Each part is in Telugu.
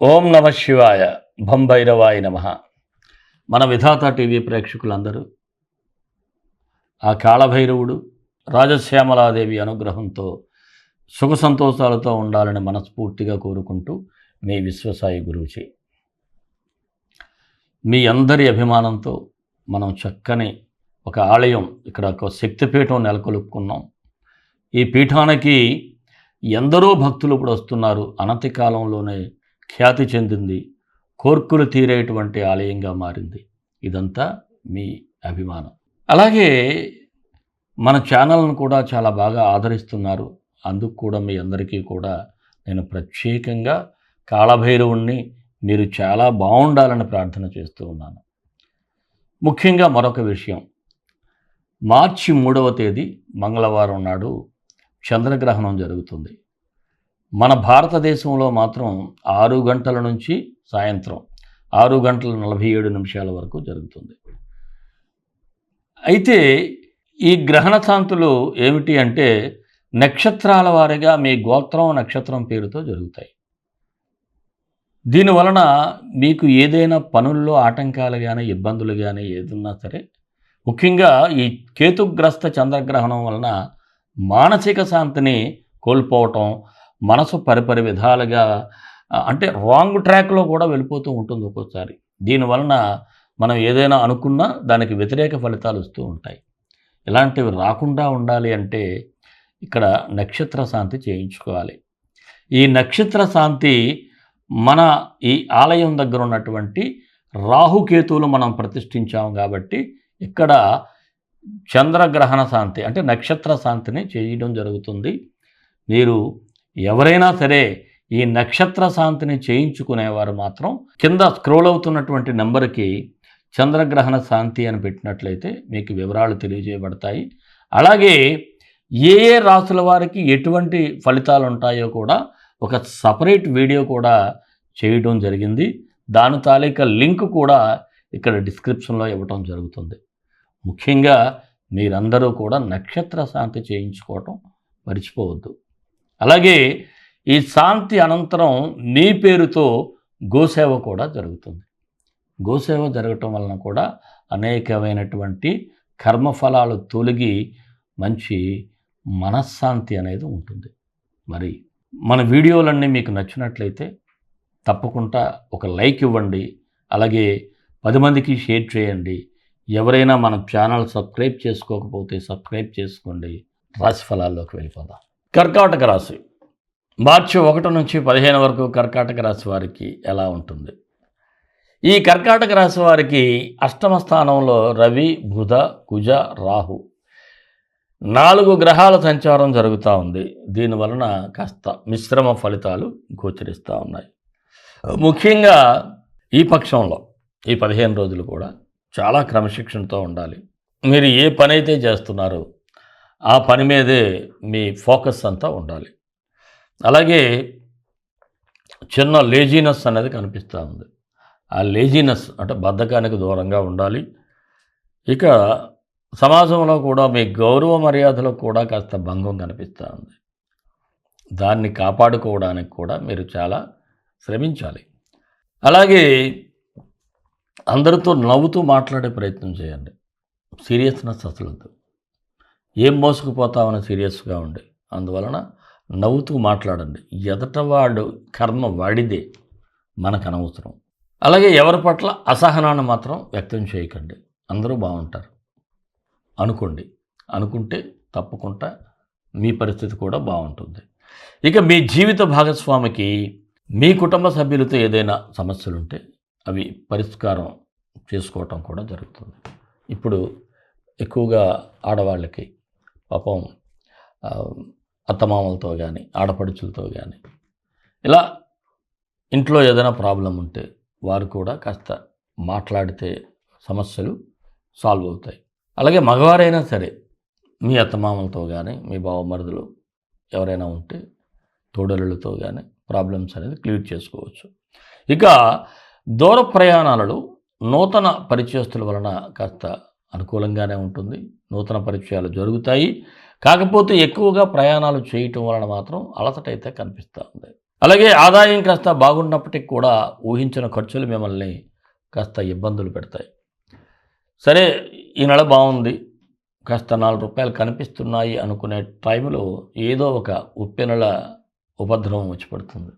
ఓం నమ శివాయ భం భైరవాయ నమ. మన విధాత టీవీ ప్రేక్షకులందరూ ఆ కాళభైరవుడు రాజశ్యామలాదేవి అనుగ్రహంతో సుఖ సంతోషాలతో ఉండాలని మనస్ఫూర్తిగా కోరుకుంటూ మీ విశ్వసాయి గురూజీ. మీ అందరి అభిమానంతో మనం చక్కని ఒక ఆలయం, ఇక్కడ ఒక శక్తిపీఠం నెలకొల్పుకున్నాం. ఈ పీఠానికి ఎందరో భక్తులు ఇప్పుడు వస్తున్నారు. అనతి కాలంలోనే ఖ్యాతి చెందింది, కోర్కులు తీరేటువంటి ఆలయంగా మారింది. ఇదంతా మీ అభిమానం. అలాగే మన ఛానల్ను కూడా చాలా బాగా ఆదరిస్తున్నారు. అందుకు కూడా మీ అందరికీ కూడా నేను ప్రత్యేకంగా కాళభైరవుణ్ణి మీరు చాలా బాగుండాలని ప్రార్థన చేస్తూ ఉన్నాను. ముఖ్యంగా మరొక విషయం, మార్చి 3వ తేదీ మంగళవారం నాడు చంద్రగ్రహణం జరుగుతుంది. మన భారతదేశంలో మాత్రం 6 గంటల నుంచి సాయంత్రం 6:47 వరకు జరుగుతుంది. అయితే ఈ గ్రహణ శాంతులు ఏమిటి అంటే నక్షత్రాల వారీగా మీ గోత్రం నక్షత్రం పేరుతో జరుగుతాయి. దీనివలన మీకు ఏదైనా పనుల్లో ఆటంకాలు కానీ ఇబ్బందులు కానీ ఏదున్నా సరే, ముఖ్యంగా ఈ కేతుగ్రస్త చంద్రగ్రహణం వలన మానసిక శాంతిని కోల్పోవటం, మనసు పరిపరి విధాలుగా అంటే రాంగ్ ట్రాక్లో కూడా వెళ్ళిపోతూ ఉంటుంది ఒక్కోసారి. దీనివలన మనం ఏదైనా అనుకున్నా దానికి వ్యతిరేక ఫలితాలు వస్తూ ఉంటాయి. ఇలాంటివి రాకుండా ఉండాలి అంటే ఇక్కడ నక్షత్ర శాంతి చేయించుకోవాలి. ఈ నక్షత్ర శాంతి మన ఈ ఆలయం దగ్గర ఉన్నటువంటి రాహుకేతువులు మనం ప్రతిష్ఠించాము కాబట్టి ఇక్కడ చంద్రగ్రహణ శాంతి అంటే నక్షత్ర శాంతిని చేయడం జరుగుతుంది. మీరు ఎవరైనా సరే ఈ నక్షత్ర శాంతిని చేయించుకునేవారు మాత్రం కింద స్క్రోల్ అవుతున్నటువంటి నెంబర్కి చంద్రగ్రహణ శాంతి అని పెట్టినట్లయితే మీకు వివరాలు తెలియజేయబడతాయి. అలాగే ఏ ఏ రాసుల వారికి ఎటువంటి ఫలితాలు ఉంటాయో కూడా ఒక సపరేట్ వీడియో కూడా చేయడం జరిగింది. దాని తాలూకా లింక్ కూడా ఇక్కడ డిస్క్రిప్షన్లో ఇవ్వటం జరుగుతుంది. ముఖ్యంగా మీరందరూ కూడా నక్షత్ర శాంతి చేయించుకోవటం మర్చిపోవద్దు. అలాగే ఈ శాంతి అనంతరం మీ పేరుతో గోసేవ కూడా జరుగుతుంది. గోసేవ జరగటం వలన కూడా అనేకమైనటువంటి కర్మఫలాలు తొలగి మంచి మనశ్శాంతి అనేది ఉంటుంది. మరి మన వీడియోలన్నీ మీకు నచ్చినట్లయితే తప్పకుండా ఒక లైక్ ఇవ్వండి. అలాగే 10 మందికి షేర్ చేయండి. ఎవరైనా మన ఛానల్ సబ్స్క్రైబ్ చేసుకోకపోతే సబ్స్క్రైబ్ చేసుకోండి. రాశి ఫలాల్లోకి వెళ్ళిపోదాం. కర్కాటక రాశి మార్చి 1 నుంచి 15 వరకు కర్కాటక రాశి వారికి ఎలా ఉంటుంది? ఈ కర్కాటక రాశి వారికి అష్టమ స్థానంలో రవి, బుధ, కుజ, రాహు 4 గ్రహాల సంచారం జరుగుతూ ఉంది. దీనివలన కాస్త మిశ్రమ ఫలితాలు గోచరిస్తూ ఉన్నాయి. ముఖ్యంగా ఈ పక్షంలో ఈ 15 రోజులు కూడా చాలా క్రమశిక్షణతో ఉండాలి. మీరు ఏ పని అయితే చేస్తున్నారో ఆ పని మీదే మీ ఫోకస్ అంతా ఉండాలి. అలాగే చిన్న లేజీనెస్ అనేది కనిపిస్తూ ఉంది. ఆ లేజీనెస్ అంటే బద్ధకానికి దూరంగా ఉండాలి. ఇక సమాజంలో కూడా మీ గౌరవ మర్యాదలకు కూడా కాస్త భంగం కనిపిస్తూ ఉంది. దాన్ని కాపాడుకోవడానికి కూడా మీరు చాలా శ్రమించాలి. అలాగే అందరితో నవ్వుతూ మాట్లాడే ప్రయత్నం చేయండి. సీరియస్నెస్ అసలు వద్దు. ఏం మోసుకుపోతామని సీరియస్గా ఉండి అందువలన నవ్వుతూ మాట్లాడండి. ఎదటవాడు కర్మ వాడిదే, మనకు అనవసరం. అలాగే ఎవరి పట్ల అసహనాన్ని మాత్రం వ్యక్తం చేయకండి. అందరూ బాగుంటారు అనుకోండి. అనుకుంటే తప్పకుండా మీ పరిస్థితి కూడా బాగుంటుంది. ఇక మీ జీవిత భాగస్వామికి మీ కుటుంబ సభ్యులతో ఏదైనా సమస్యలుంటే అవి పరిష్కారం చేసుకోవటం కూడా జరుగుతుంది. ఇప్పుడు ఎక్కువగా ఆడవాళ్ళకి పాపం అత్తమామలతో కానీ ఆడపడుచులతో కానీ ఇలా ఇంట్లో ఏదైనా ప్రాబ్లం ఉంటే వారు కూడా కాస్త మాట్లాడితే సమస్యలు సాల్వ్ అవుతాయి. అలాగే మగవారైనా సరే మీ అత్తమామలతో కానీ మీ బావమరుదులు ఎవరైనా ఉంటే తోడలులతో కానీ ప్రాబ్లమ్స్ అనేది క్లియర్ చేసుకోవచ్చు. ఇక దూర ప్రయాణాలలో నూతన పరిచయస్తుల వలన కాస్త అనుకూలంగానే ఉంటుంది. నూతన పరిచయాలు జరుగుతాయి. కాకపోతే ఎక్కువగా ప్రయాణాలు చేయటం వలన మాత్రం అలసట అయితే కనిపిస్తూ ఉంది. అలాగే ఆదాయం కాస్త బాగున్నప్పటికి కూడా ఊహించిన ఖర్చులు మిమ్మల్ని కాస్త ఇబ్బందులు పెడతాయి. సరే, ఈ నెల బాగుంది, కాస్త ₹4 కనిపిస్తున్నాయి అనుకునే టైంలో ఏదో ఒక ఉప్పెనెల ఉపద్రవం వచ్చి పడుతుంది.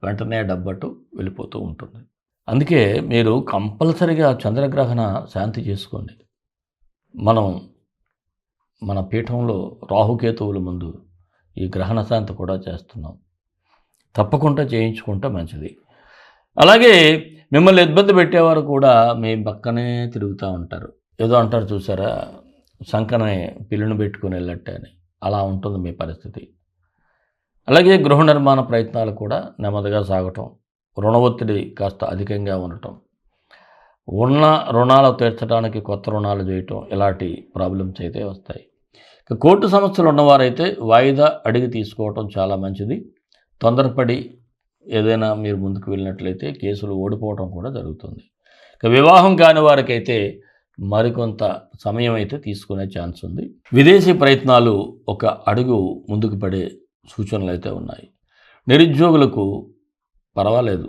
వెంటనే డబ్బటు వెళ్ళిపోతూ ఉంటుంది. అందుకే మీరు కంపల్సరిగా చంద్రగ్రహణ శాంతి చేసుకోండి. మన పీఠంలో రాహుకేతువుల ముందు ఈ గ్రహణ శాంతి కూడా చేస్తున్నాం. తప్పకుండా చేయించుకుంటే మంచిది. అలాగే మిమ్మల్ని ఇబ్బంది పెట్టేవారు కూడా మీ పక్కనే తిరుగుతూ ఉంటారు. ఏదో అంటారు చూసారా, సంకనే పిల్లిని పెట్టుకుని వెళ్ళట్టే అని. అలా ఉంటుంది మీ పరిస్థితి. అలాగే గృహ నిర్మాణ ప్రయత్నాలు కూడా నెమ్మదిగా సాగటం, రుణ ఒత్తిడి కాస్త అధికంగా ఉండటం, ఉన్న రుణాలు తీర్చడానికి కొత్త రుణాలు చేయటం, ఇలాంటి ప్రాబ్లమ్స్ అయితే వస్తాయి. ఇక కోర్టు సమస్యలు ఉన్నవారైతే వాయిదా అడిగి తీసుకోవటం చాలా మంచిది. తొందరపడి ఏదైనా మీరు ముందుకు వెళ్ళినట్లయితే కేసులు ఓడిపోవడం కూడా జరుగుతుంది. ఇక వివాహం కాని వారికైతే మరికొంత సమయం అయితే తీసుకునే ఛాన్స్ ఉంది. విదేశీ ప్రయత్నాలు ఒక అడుగు ముందుకు పడే సూచనలు అయితే ఉన్నాయి. నిరుద్యోగులకు పర్వాలేదు,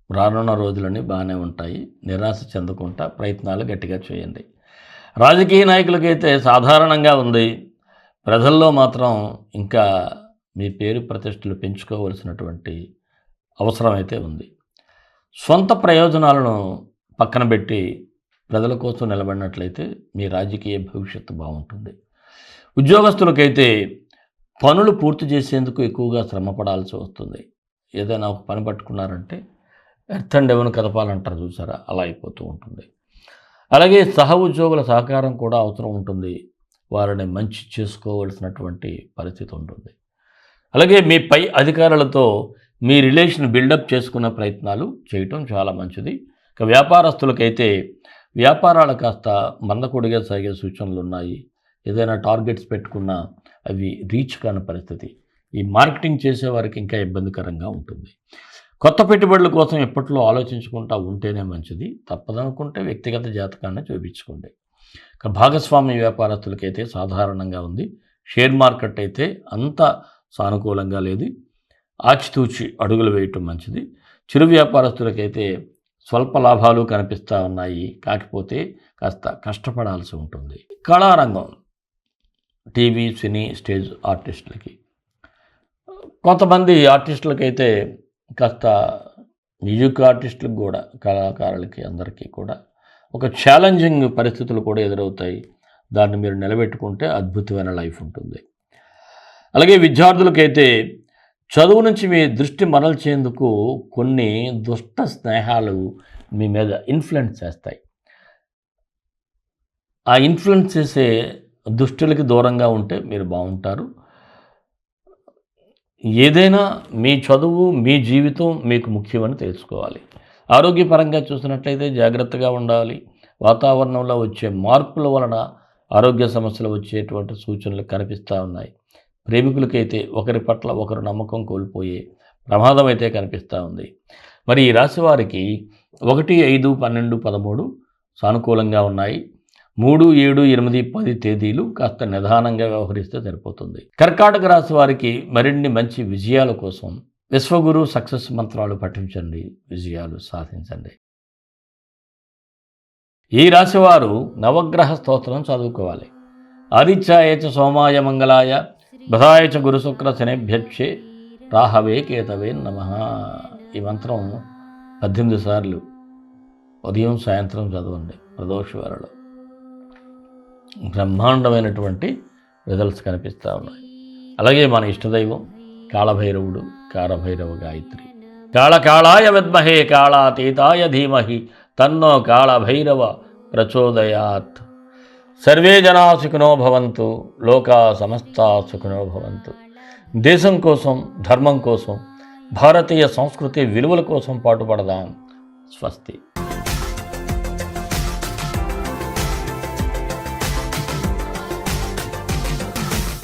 రానున్న రోజులన్నీ బాగానే ఉంటాయి. నిరాశ చెందకుండా ప్రయత్నాలు గట్టిగా చేయండి. రాజకీయ నాయకులకైతే సాధారణంగా ఉంది. ప్రజల్లో మాత్రం ఇంకా మీ పేరు ప్రతిష్టలు పెంచుకోవలసినటువంటి అవసరం అయితే ఉంది. సొంత ప్రయోజనాలను పక్కన పెట్టి ప్రజల కోసం నిలబడినట్లయితే మీ రాజకీయ భవిష్యత్తు బాగుంటుంది. ఉద్యోగస్తులకైతే పనులు పూర్తి చేసేందుకు ఎక్కువగా శ్రమ పడాల్సి వస్తుంది. ఏదైనా ఒక పని పట్టుకున్నారంటే ఎర్త్ అండ్ ఎవను కదపాలంటారు చూసారా, అలా అయిపోతూ ఉంటుంది. అలాగే సహ ఉద్యోగుల సహకారం కూడా అవసరం ఉంటుంది. వారిని మంచి చేసుకోవాల్సినటువంటి పరిస్థితి ఉంటుంది. అలాగే మీ పై అధికారులతో మీ రిలేషన్ బిల్డప్ చేసుకునే ప్రయత్నాలు చేయటం చాలా మంచిది. ఇక వ్యాపారస్తులకైతే వ్యాపారాలు కాస్త మందకొడిగా సాగే సూచనలు ఉన్నాయి. ఏదైనా టార్గెట్స్ పెట్టుకున్నా అవి రీచ్ కాని పరిస్థితి. ఈ మార్కెటింగ్ చేసేవారికి ఇంకా ఇబ్బందికరంగా ఉంటుంది. కొత్త పెట్టుబడుల కోసం ఎప్పట్లో ఆలోచించుకుంటూ ఉంటేనే మంచిది. తప్పదనుకుంటే వ్యక్తిగత జాతకాన్ని చూపించుకోండి. ఇక భాగస్వామ్య వ్యాపారస్తులకైతే సాధారణంగా ఉంది. షేర్ మార్కెట్ అయితే అంత సానుకూలంగా లేదు. ఆచితూచి అడుగులు వేయటం మంచిది. చిరు వ్యాపారస్తులకైతే స్వల్ప లాభాలు కనిపిస్తూ ఉన్నాయి. కాకపోతే కాస్త కష్టపడాల్సి ఉంటుంది. కళారంగం, టీవీ, సినీ, స్టేజ్ ఆర్టిస్టులకి, కొంతమంది ఆర్టిస్టులకైతే కాస్త మ్యూజిక్ ఆర్టిస్టులకు కూడా, కళాకారులకి అందరికీ కూడా ఒక ఛాలెంజింగ్ పరిస్థితులు కూడా ఎదురవుతాయి. దాన్ని మీరు నిలబెట్టుకుంటే అద్భుతమైన లైఫ్ ఉంటుంది. అలాగే విద్యార్థులకైతే చదువు నుంచి మీ దృష్టి మరల్చేందుకు కొన్ని దుష్ట స్నేహాలు మీ మీద ఇన్ఫ్లుయెన్స్ చేస్తాయి. ఆ ఇన్ఫ్లుయెన్స్ చేసే దుష్టులకి దూరంగా ఉంటే మీరు బాగుంటారు. ఏదైనా మీ చదువు, మీ జీవితం మీకు ముఖ్యమని తెలుసుకోవాలి. ఆరోగ్యపరంగా చూసినట్లయితే జాగ్రత్తగా ఉండాలి. వాతావరణంలో వచ్చే మార్పుల వలన ఆరోగ్య సమస్యలు వచ్చేటువంటి సూచనలు కనిపిస్తూ ఉన్నాయి. ప్రేమికులకైతే ఒకరి పట్ల ఒకరు నమ్మకం కోల్పోయే ప్రమాదం అయితే కనిపిస్తూ ఉంది. మరి ఈ రాశి వారికి 1, 5, 12, 13 సానుకూలంగా ఉన్నాయి. 3, 7, 8, 10 తేదీలు కాస్త నిదానంగా వ్యవహరిస్తే సరిపోతుంది. కర్కాటక రాశి వారికి మరిన్ని మంచి విజయాల కోసం విశ్వగురు సక్సెస్ మంత్రాలు పఠించండి, విజయాలు సాధించండి. ఈ రాశివారు నవగ్రహ స్తోత్రం చదువుకోవాలి. ఆదిత్యాయ చ సోమాయ మంగళాయ బుధాయ చ గురు శుక్ర శనిభ్యక్షే రాహవే కేతవే నమః. ఈ మంత్రం 18 సార్లు ఉదయం సాయంత్రం చదవండి ప్రదోష వేళలో. బ్రహ్మాండమైనటువంటి రిజల్ట్స్ కనిపిస్తూ ఉన్నాయి. అలాగే మన ఇష్టదైవం కాళభైరవుడు, కాళభైరవ గాయత్రి. కాళకాళాయ విద్మహే కాళాతీతాయ ధీమహి తన్నో కాళభైరవ ప్రచోదయాత్. సర్వే జనా సుఖినో భవంతు, లోకా సమస్తా సుఖినో భవంతు. దేశం కోసం, ధర్మం కోసం, భారతీయ సంస్కృతి విలువల కోసం పాటుపడదాం. స్వస్తి.